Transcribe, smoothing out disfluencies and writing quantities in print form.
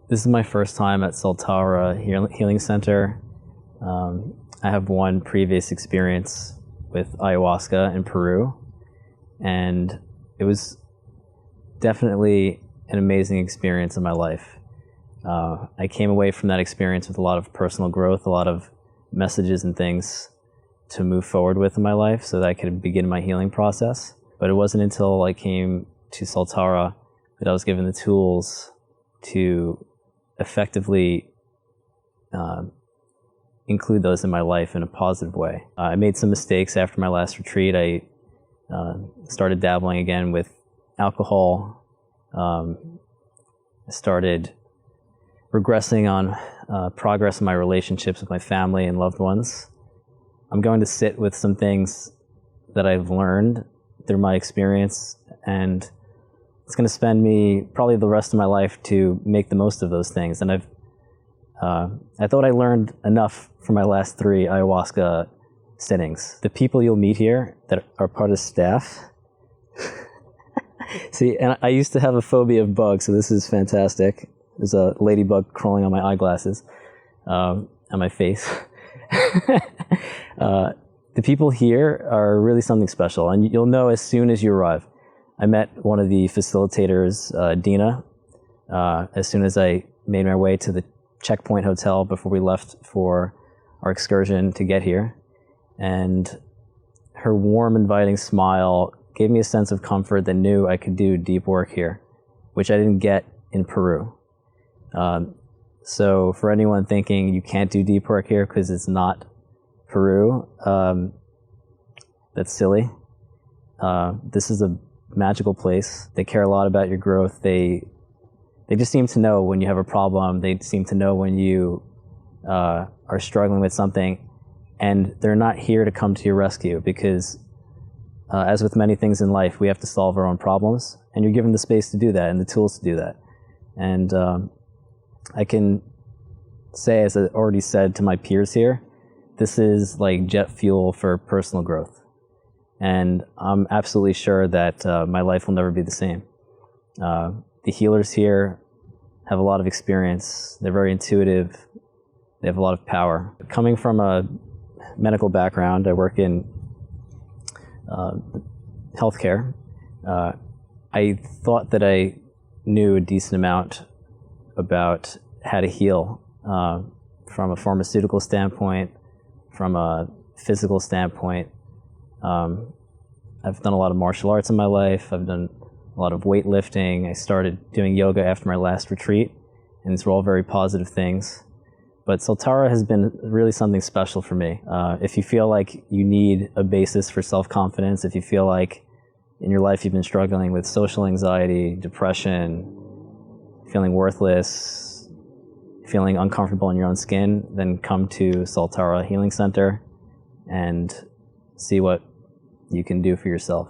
This is my first time at Soltara Healing Center. I have one previous experience with ayahuasca in Peru, and it was definitely an amazing experience in my life. I came away from that experience with a lot of personal growth, a lot of messages and things to move forward with in my life so that I could begin my healing process. But it wasn't until I came to Soltara that I was given the tools to effectively include those in my life in a positive way. I made some mistakes after my last retreat. I started dabbling again with alcohol. I started regressing on progress in my relationships with my family and loved ones. I'm going to sit with some things that I've learned through my experience, and it's going to spend me probably the rest of my life to make the most of those things. And I thought I learned enough from my last 3 ayahuasca sittings. The people you'll meet here that are part of staff. See, and I used to have a phobia of bugs, so this is fantastic. There's a ladybug crawling on my eyeglasses, on my face. The people here are really something special, and you'll know as soon as you arrive. I met one of the facilitators, Dina, as soon as I made my way to the checkpoint hotel before we left for our excursion to get here. And her warm, inviting smile gave me a sense of comfort that knew I could do deep work here, which I didn't get in Peru. So for anyone thinking you can't do deep work here because it's not Peru, that's silly. This is a magical place. They care a lot about your growth. They just seem to know when you have a problem. They seem to know when you are struggling with something, and they're not here to come to your rescue because, as with many things in life, we have to solve our own problems, and you're given the space to do that and the tools to do that. And I can say, as I already said to my peers here, this is like jet fuel for personal growth. And I'm absolutely sure that my life will never be the same. The healers here have a lot of experience. They're very intuitive. They have a lot of power. Coming from a medical background, I work in healthcare. I thought that I knew a decent amount about how to heal from a pharmaceutical standpoint, from a physical standpoint. I've done a lot of martial arts in my life. I've done a lot of weightlifting. I started doing yoga after my last retreat, and these were all very positive things. But Soltara has been really something special for me. If you feel like you need a basis for self-confidence, if you feel like in your life you've been struggling with social anxiety, depression, feeling worthless, feeling uncomfortable in your own skin, then come to Soltara Healing Center and see what you can do for yourself.